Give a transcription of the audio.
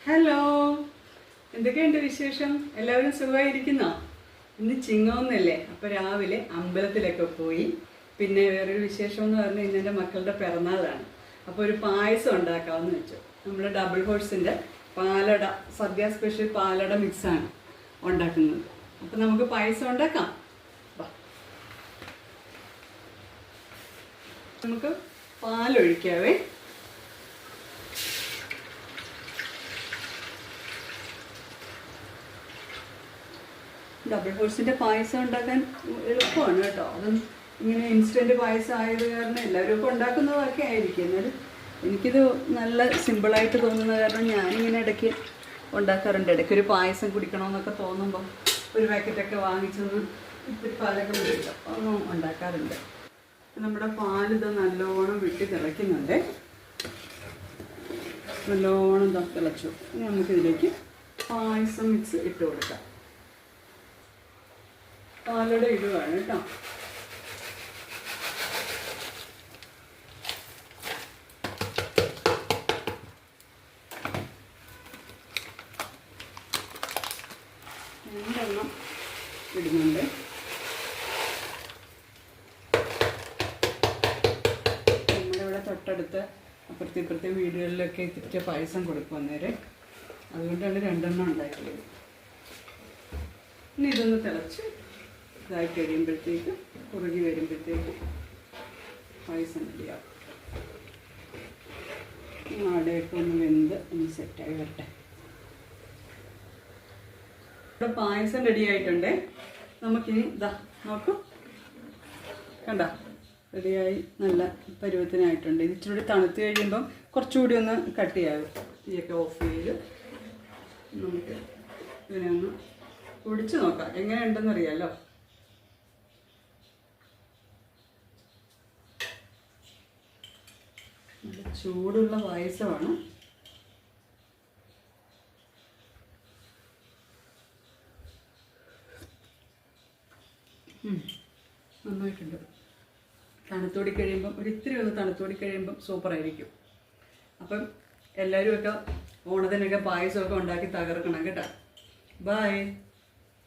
Hello, എന്തൊക്കെയുണ്ട് വിശേഷം? എല്ലാവരും സുഖമായിരിക്കുന്നോ? ഇന്ന് ചിങ്ങമൊന്നല്ലേ, അപ്പോൾ രാവിലെ അമ്പലത്തിലൊക്കെ പോയി. പിന്നെ വേറൊരു വിശേഷം എന്ന് പറഞ്ഞാൽ ഇന്ന് എൻ്റെ മക്കളുടെ പിറന്നാളാണ്. അപ്പോൾ ഒരു പായസം ഉണ്ടാക്കാമെന്ന് വെച്ചു. നമ്മൾ ഡബിൾ ഹോഴ്സിൻ്റെ പാലട, സദ്യ സ്പെഷ്യൽ പാലട മിക്സാണ് ഉണ്ടാക്കുന്നത്. അപ്പോൾ നമുക്ക് പായസം ഉണ്ടാക്കാം. നമുക്ക് പാലൊഴിക്കാവേ. ഡബിൾ ഹോഴ്സിൻ്റെ പായസം ഉണ്ടാക്കാൻ എളുപ്പമാണ് കേട്ടോ. അതും ഇങ്ങനെ ഇൻസ്റ്റൻറ്റ് പായസം ആയത് കാരണം എല്ലാവരും ഒക്കെ ഉണ്ടാക്കുന്നതൊക്കെ ആയിരിക്കും. എന്നാലും എനിക്കിത് നല്ല സിമ്പിളായിട്ട് തോന്നുന്ന കാരണം ഞാനിങ്ങനെ ഇടയ്ക്ക് ഉണ്ടാക്കാറുണ്ട്. ഇടയ്ക്കൊരു പായസം കുടിക്കണമെന്നൊക്കെ തോന്നുമ്പോൾ ഒരു പാക്കറ്റൊക്കെ വാങ്ങിച്ചൊന്ന് ഇത്തിരി പാലൊക്കെ കുടിക്കാം ഒന്നും ഉണ്ടാക്കാറുണ്ട്. നമ്മുടെ പാലിത് നല്ലോണം വെട്ടി തിളയ്ക്കുന്നുണ്ട്. നല്ലോണം തിളച്ചു. ഇനി നമുക്കിതിലേക്ക് പായസം മിക്സ് ഇട്ട് കൊടുക്കാം. പാലട ഇടുവാണ് കേട്ടോ. രണ്ടെണ്ണം ഇടുന്നുണ്ട്. നമ്മുടെ ഇവിടെ തൊട്ടടുത്ത് അപ്പുറത്തെ വീടുകളിലൊക്കെ ഇത്തിരി പായസം കൊടുക്കും അന്നേരം. അതുകൊണ്ടാണ് രണ്ടെണ്ണം ഉണ്ടാക്കിയത്. ഇനി ഇതൊന്ന് തിളച്ച് ഇതായി കഴിയുമ്പോഴത്തേക്ക് കുറുകി വരുമ്പോഴത്തേക്ക് പായസം റെഡിയാവും. അടയൊക്കെ ഒന്ന് വെന്ത് ഒന്ന് സെറ്റായി വരട്ടെ. ഇവിടെ പായസം റെഡി ആയിട്ടുണ്ട്. നമുക്കിനി ഇതാ നോക്കൂ, കണ്ട റെഡിയായി നല്ല പരുവത്തിനായിട്ടുണ്ട്. ഇത് ഇച്ചിരി തണുത്ത് കഴിയുമ്പം കുറച്ചുകൂടി ഒന്ന് കട്ടിയാകും. തീയൊക്കെ ഓഫ് ചെയ്ത് നമുക്ക് ഇതിനെ ഒന്ന് കുടിച്ച് നോക്കാം എങ്ങനെയുണ്ടെന്ന് അറിയാമല്ലോ. നല്ല ചൂടുള്ള പായസമാണ്. നന്നായിട്ടുണ്ട്. തണുത്തോടി കഴിയുമ്പം ഒരിത്തിരി ഒന്ന് തണുത്തോടി കഴിയുമ്പം സൂപ്പറായിരിക്കും. അപ്പം എല്ലാവരും ഒക്കെ ഓണത്തിനൊക്കെ പായസമൊക്കെ ഉണ്ടാക്കി തകർക്കണം കേട്ടോ. ബൈ.